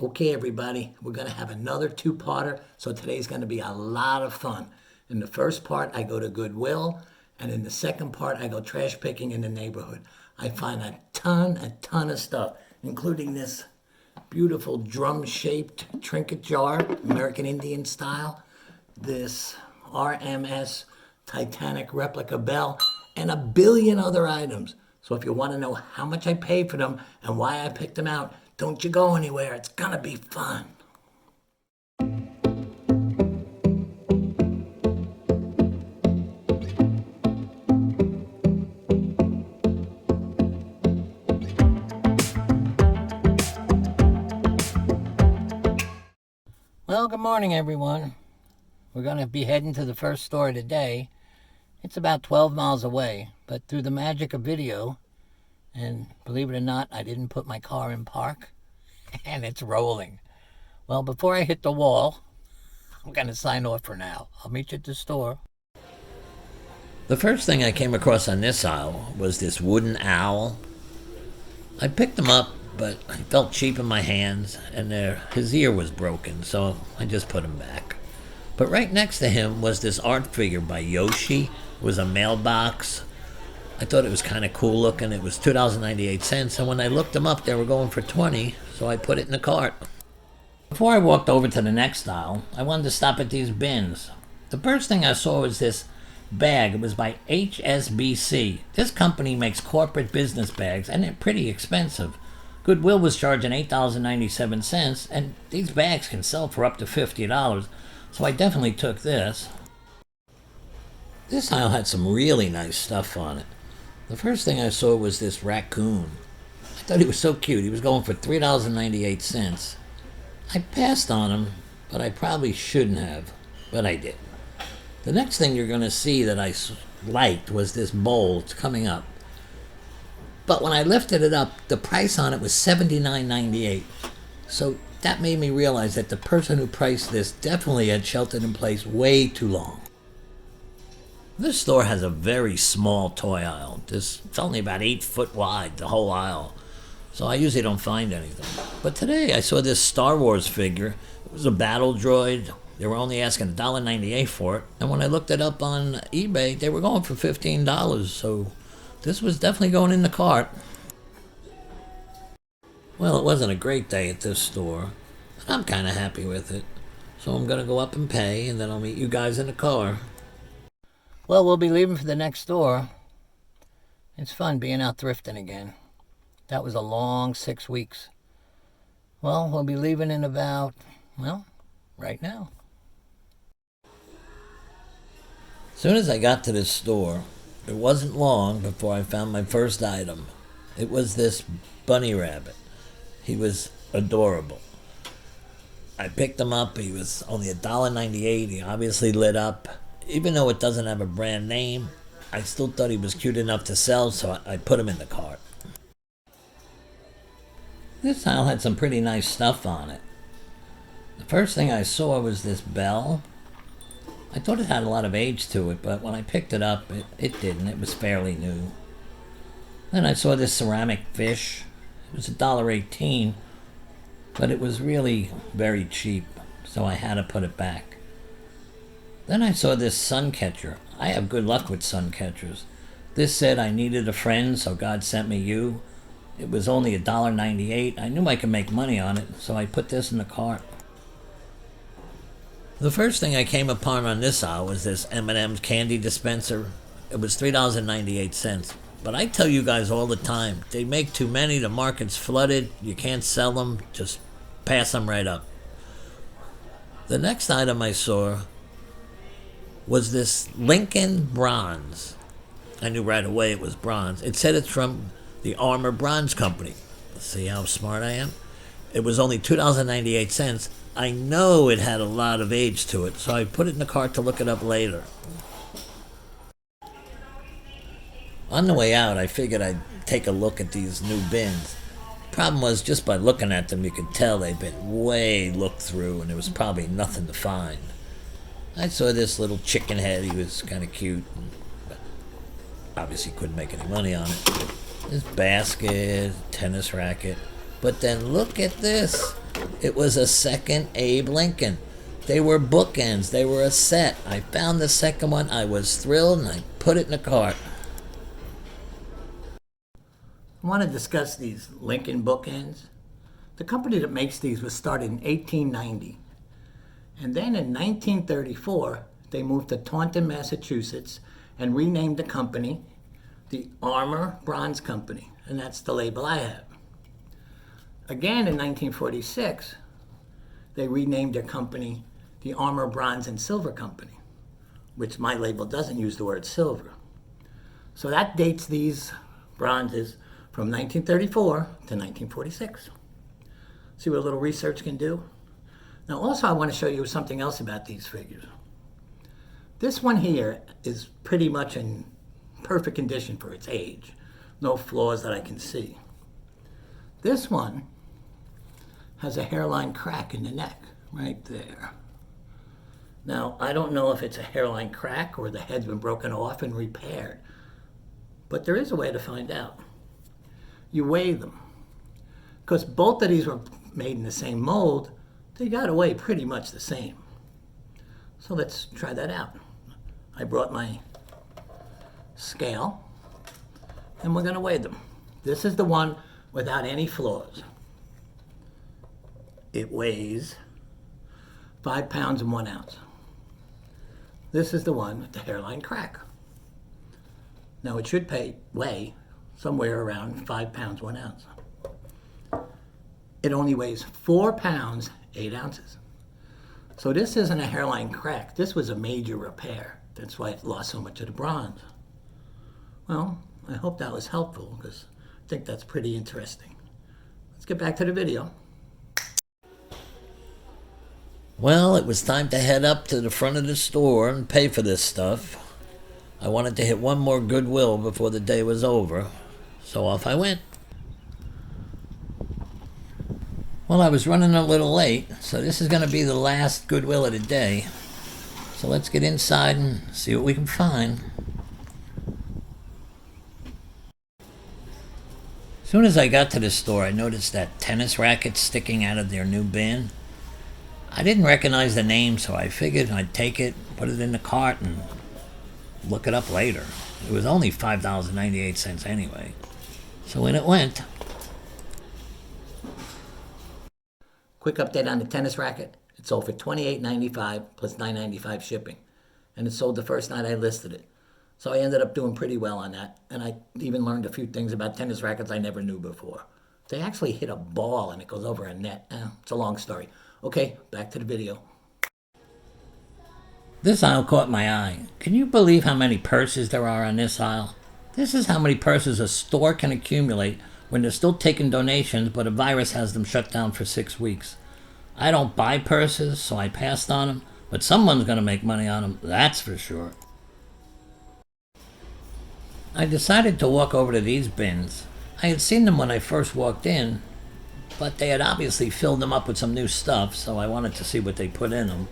Okay, everybody, we're going to have another two-parter, so today's going to be a lot of fun. In the first part, I go to Goodwill, and in the second part, I go trash picking in the neighborhood. I find a ton of stuff, including this beautiful drum-shaped trinket jar, American Indian style, this RMS Titanic replica bell, and a billion other items. So if you want to know how much I paid for them and why I picked them out, don't you go anywhere. It's gonna be fun. Well, good morning, everyone. We're gonna be heading to the first store of the day. It's about 12 miles away, but through the magic of video, and believe it or not, I didn't put my car in park, and it's rolling. Well, before I hit the wall, I'm going to sign off for now. I'll meet you at the store. The first thing I came across on this aisle was this wooden owl. I picked him up, but I felt cheap in my hands, and his ear was broken, so I just put him back. But right next to him was this art figure by Yoshi. It was a mailbox. I thought it was kind of cool looking. It was $2.98, and when I looked them up, they were going for $20, so I put it in the cart. Before I walked over to the next aisle, I wanted to stop at these bins. The first thing I saw was this bag. It was by HSBC. This company makes corporate business bags, and they're pretty expensive. Goodwill was charging $8.97, and these bags can sell for up to $50, so I definitely took this. This aisle had some really nice stuff on it. The first thing I saw was this raccoon. I thought he was so cute. He was going for $3.98. I passed on him, but I probably shouldn't have, but I did. The next thing you're going to see that I liked was this bowl. It's coming up. But when I lifted it up, the price on it was $79.98. So that made me realize that the person who priced this definitely had sheltered in place way too long. This store has a very small toy aisle. It's only about 8 foot wide, the whole aisle. So I usually don't find anything. But today I saw this Star Wars figure. It was a battle droid. They were only asking $1.98 for it. And when I looked it up on eBay, they were going for $15. So this was definitely going in the cart. Well, it wasn't a great day at this store. But I'm kind of happy with it. So I'm going to go up and pay, and then I'll meet you guys in the car. Well, we'll be leaving for the next store. It's fun being out thrifting again. That was a long 6 weeks. Well, we'll be leaving in about, right now. As soon as I got to this store, it wasn't long before I found my first item. It was this bunny rabbit. He was adorable. I picked him up. He was only $1.98. He obviously lit up. Even though it doesn't have a brand name, I still thought he was cute enough to sell, so I put him in the cart. This aisle had some pretty nice stuff on it. The first thing I saw was this bell. I thought it had a lot of age to it, but when I picked it up, it didn't. It was fairly new. Then I saw this ceramic fish. It was $1.18, but it was really very cheap, so I had to put it back. Then I saw this sun catcher. I have good luck with sun catchers. This said I needed a friend, so God sent me you. It was only $1.98. I knew I could make money on it, so I put this in the cart. The first thing I came upon on this aisle was this M&M's candy dispenser. It was $3.98. But I tell you guys all the time, they make too many, the market's flooded, you can't sell them, just pass them right up. The next item I saw was this Lincoln Bronze. I knew right away it was bronze. It said it's from the Armour Bronze Company. See how smart I am? It was only $2.98. I know it had a lot of age to it, so I put it in the cart to look it up later. On the way out, I figured I'd take a look at these new bins. Problem was, just by looking at them, you could tell they'd been way looked through, and there was probably nothing to find. I saw this little chicken head. He was kind of cute, but obviously couldn't make any money on it. This basket, tennis racket. But then look at this. It was a second Abe Lincoln. They were bookends. They were a set. I found the second one. I was thrilled, and I put it in the cart. I want to discuss these Lincoln bookends. The company that makes these was started in 1890. And then in 1934, they moved to Taunton, Massachusetts, and renamed the company the Armour Bronze Company. And that's the label I have. Again in 1946, they renamed their company the Armour Bronze and Silver Company, which my label doesn't use the word silver. So that dates these bronzes from 1934 to 1946. See what a little research can do? Now also I want to show you something else about these figures. This one here is pretty much in perfect condition for its age. No flaws that I can see. This one has a hairline crack in the neck, right there. Now, I don't know if it's a hairline crack or the head's been broken off and repaired, but there is a way to find out. You weigh them, because both of these were made in the same mold, they got to weigh pretty much the same. So let's try that out. I brought my scale, and we're going to weigh them. This is the one without any flaws. It weighs 5 pounds and 1 ounce. This is the one with the hairline crack. Now it should weigh somewhere around 5 pounds, 1 ounce. It only weighs 4 pounds, 8 ounces. So this isn't a hairline crack. This was a major repair. That's why it lost so much of the bronze. Well, I hope that was helpful because I think that's pretty interesting. Let's get back to the video. Well, it was time to head up to the front of the store and pay for this stuff. I wanted to hit one more Goodwill before the day was over, so off I went. Well, I was running a little late, so this is going to be the last Goodwill of the day. So let's get inside and see what we can find. As soon as I got to the store, I noticed that tennis racket sticking out of their new bin. I didn't recognize the name, so I figured I'd take it, put it in the cart, and look it up later. It was only $5.98 anyway. So in it went. Quick update on the tennis racket. It sold for $28.95 plus $9.95 shipping. And it sold the first night I listed it. So I ended up doing pretty well on that. And I even learned a few things about tennis rackets I never knew before. They actually hit a ball and it goes over a net. It's a long story. Okay, back to the video. This aisle caught my eye. Can you believe how many purses there are on this aisle? This is how many purses a store can accumulate when they're still taking donations, but a virus has them shut down for 6 weeks. I don't buy purses, so I passed on them, but someone's going to make money on them, that's for sure. I decided to walk over to these bins. I had seen them when I first walked in, but they had obviously filled them up with some new stuff, so I wanted to see what they put in them.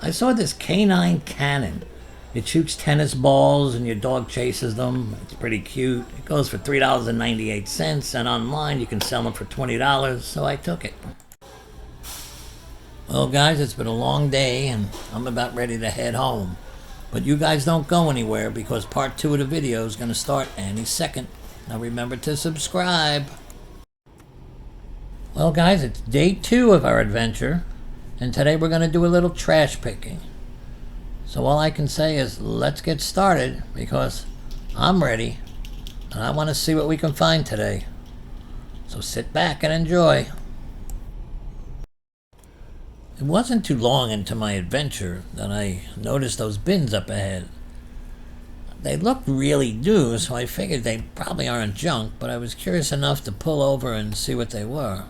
I saw this canine cannon. It shoots tennis balls and your dog chases them. It's pretty cute. It goes for $3.98, and online you can sell them for $20, so I took it. Well, guys, it's been a long day, and I'm about ready to head home. But you guys don't go anywhere because part 2 of the video is going to start any second. Now remember to subscribe. Well, guys, it's day 2 of our adventure, and today we're going to do a little trash picking. So all I can say is let's get started because I'm ready, and I want to see what we can find today. So sit back and enjoy. It wasn't too long into my adventure that I noticed those bins up ahead. They looked really new, so I figured they probably aren't junk, but I was curious enough to pull over and see what they were.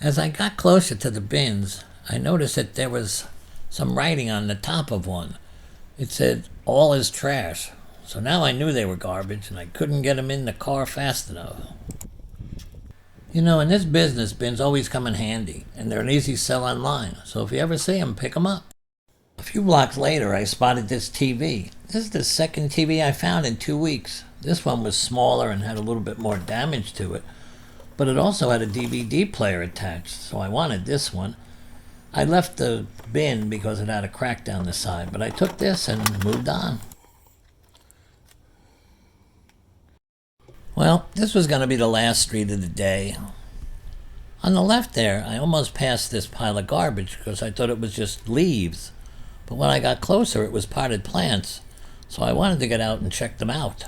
As I got closer to the bins, I noticed that there was some writing on the top of one. It said, "All is trash." So now I knew they were garbage and I couldn't get them in the car fast enough. You know, in this business, bins always come in handy, and they're an easy sell online, so if you ever see them, pick them up. A few blocks later, I spotted this TV. This is the second TV I found in 2 weeks. This one was smaller and had a little bit more damage to it, but it also had a DVD player attached, so I wanted this one. I left the bin because it had a crack down the side, but I took this and moved on. Well, this was going to be the last street of the day. On the left there, I almost passed this pile of garbage because I thought it was just leaves. But when I got closer, it was potted plants, so I wanted to get out and check them out.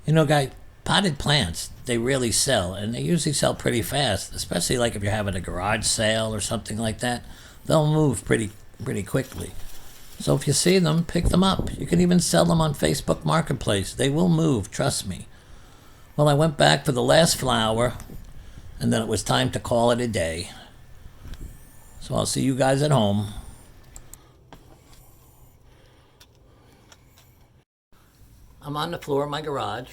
You know, guys, potted plants, they really sell, and they usually sell pretty fast, especially like if you're having a garage sale or something like that. They'll move pretty quickly. So if you see them, pick them up. You can even sell them on Facebook Marketplace. They will move, trust me. Well, I went back for the last flower, and then it was time to call it a day. So I'll see you guys at home. I'm on the floor of my garage,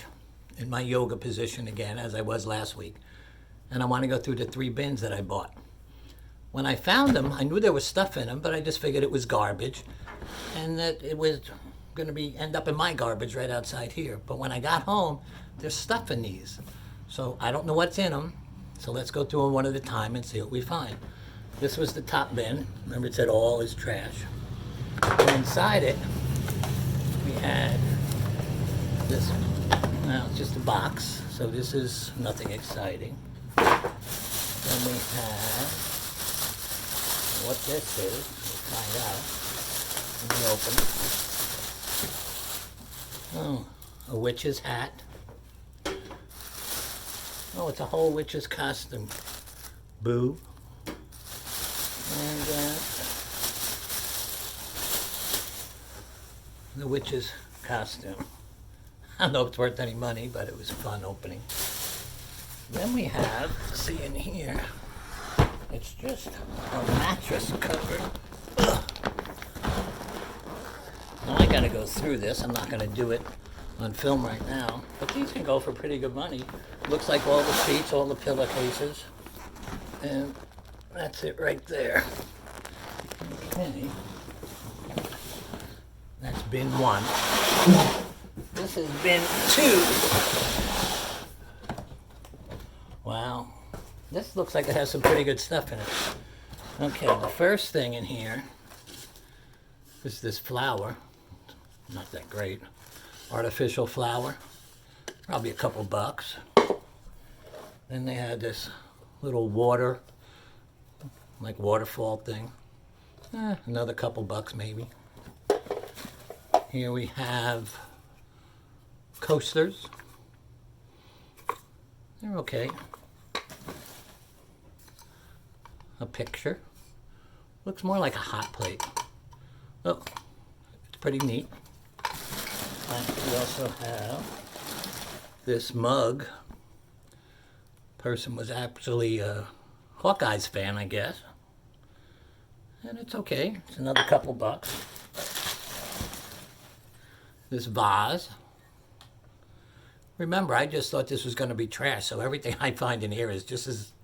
in my yoga position again, as I was last week. And I want to go through the 3 bins that I bought. When I found them, I knew there was stuff in them, but I just figured it was garbage, and that it was going to end up in my garbage right outside here. But when I got home, there's stuff in these. So I don't know what's in them. So let's go through them one at a time and see what we find. This was the top bin. Remember, it said all is trash. And inside it, we had this. Now it's just a box, so this is nothing exciting. Then we have what this is. We'll find out. Let me open it. Oh, a witch's hat. Oh, it's a whole witch's costume. Boo. And the witch's costume. I don't know if it's worth any money, but it was a fun opening. Then we have, see in here, it's just a mattress cover. Ugh. Now I gotta go through this. I'm not gonna do it on film right now, but these can go for pretty good money. Looks like all the sheets, all the pillowcases, and that's it right there. Okay. That's bin 1. This is bin 2. Wow. This looks like it has some pretty good stuff in it. Okay, the first thing in here is this flower. Not that great. Artificial flower. Probably a couple bucks. Then they had this little water, like waterfall thing. Another couple bucks maybe. Here we have coasters. They're okay. A picture. Looks more like a hot plate. Oh, it's pretty neat. And we also have this mug. Person was actually a Hawkeyes fan, I guess. And it's okay. It's another couple bucks. This vase. Remember, I just thought this was going to be trash, so everything I find in here is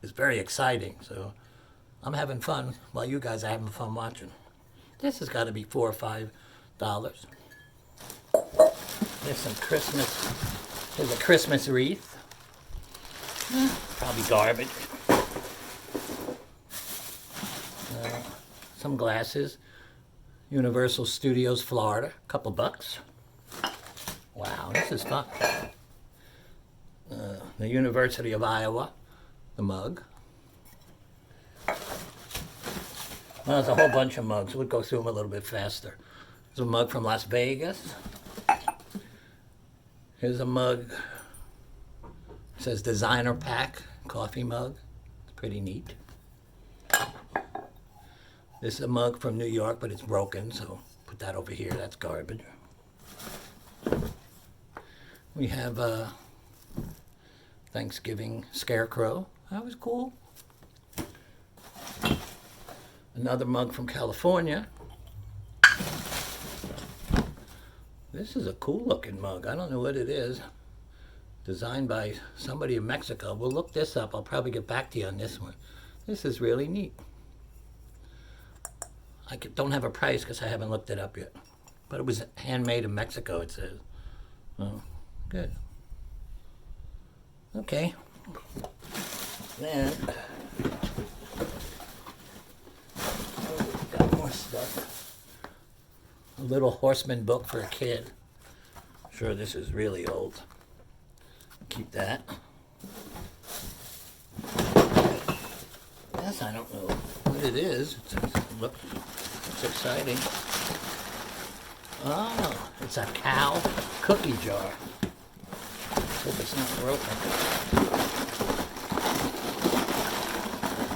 very exciting. So I'm having fun while you guys are having fun watching. This has got to be $4 or $5. There's some Christmas. There's a Christmas wreath. Probably garbage. Some glasses. Universal Studios, Florida. Couple bucks. Wow, this is fun. The University of Iowa. The mug. Well, there's a whole bunch of mugs. We'll go through them a little bit faster. There's a mug from Las Vegas. Here's a mug. It says designer pack coffee mug. It's pretty neat. This is a mug from New York, but it's broken, so put that over here. That's garbage. We have a Thanksgiving scarecrow. That was cool. Another mug from California. This is a cool looking mug. I don't know what it is. Designed by somebody in Mexico. We'll look this up. I'll probably get back to you on this one. This is really neat. I don't have a price because I haven't looked it up yet. But it was handmade in Mexico, it says. Oh, good. Okay. Then, got more stuff. A little Horseman book for a kid. I'm sure this is really old. Keep that. Yes, I don't know what it is. It's exciting. Oh, it's a cow cookie jar. Hope it's not broken.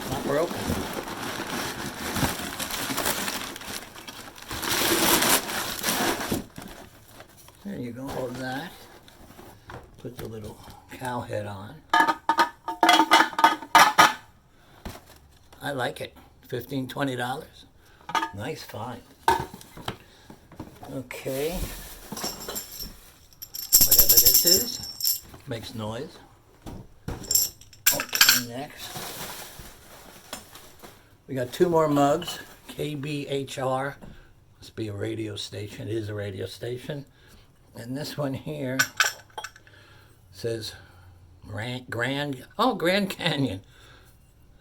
Not broken. There you go, hold that. Put the little cow head on. I like it. $15, $20. Nice find. Okay. Whatever this is, makes noise. Okay, next. We got 2 more mugs. KBHR. Must be a radio station. It is a radio station. And this one here says Grand Canyon.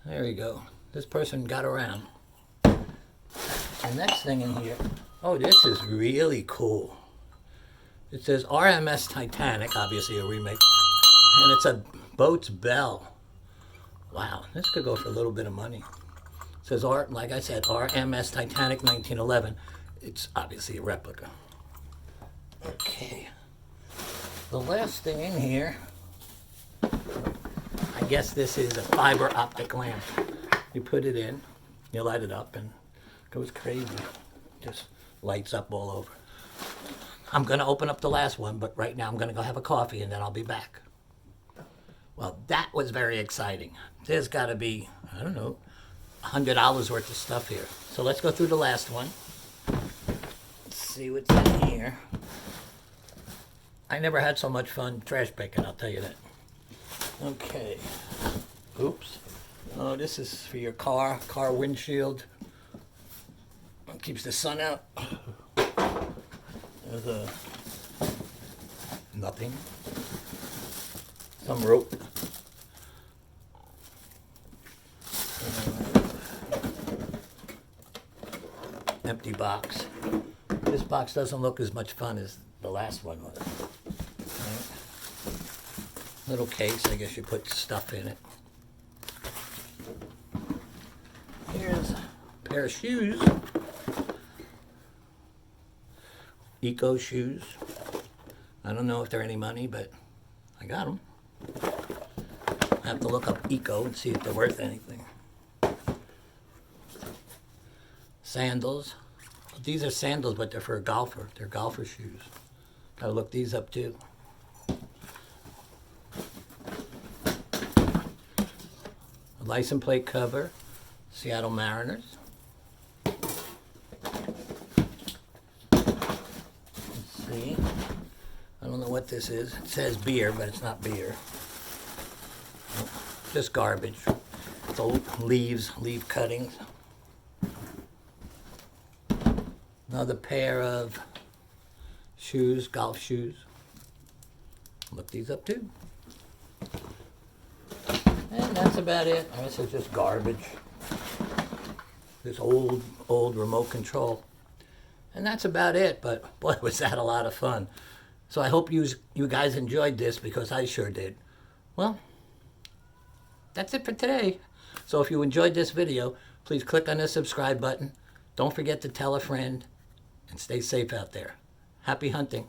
There we go. This person got around. The next thing in here, oh, this is really cool. It says RMS Titanic, obviously a remake, and it's a boat's bell. Wow, this could go for a little bit of money. It says, like I said, RMS Titanic 1911. It's obviously a replica. Okay. The last thing in here, I guess this is a fiber optic lamp. You put it in, you light it up, and it goes crazy. Just lights up all over. I'm going to open up the last one, but right now I'm going to go have a coffee, and then I'll be back. Well, that was very exciting. There's got to be, I don't know, $100 worth of stuff here. So let's go through the last one. Let's see what's in here. I never had so much fun trash picking, I'll tell you that. Okay. Oops. Oh, this is for your car windshield. It keeps the sun out. There's nothing. Some rope. Empty box. This box doesn't look as much fun as the last one was. Right. Little case, I guess you put stuff in it. Here's a pair of shoes. Eco shoes. I don't know if they're any money, but I got them. I have to look up Eco and see if they're worth anything. Sandals. These are sandals, but they're for a golfer. They're golfer shoes. Gotta look these up too. A license plate cover. Seattle Mariners. Let's see. I don't know what this is. It says beer, but it's not beer. Just garbage. It's old leaf cuttings. Another pair of shoes, golf shoes. Look these up too. And that's about it. This is just garbage. This old remote control. And that's about it, but boy, was that a lot of fun. So I hope you guys enjoyed this, because I sure did. Well, that's it for today. So if you enjoyed this video, please click on the subscribe button. Don't forget to tell a friend, and stay safe out there. Happy hunting.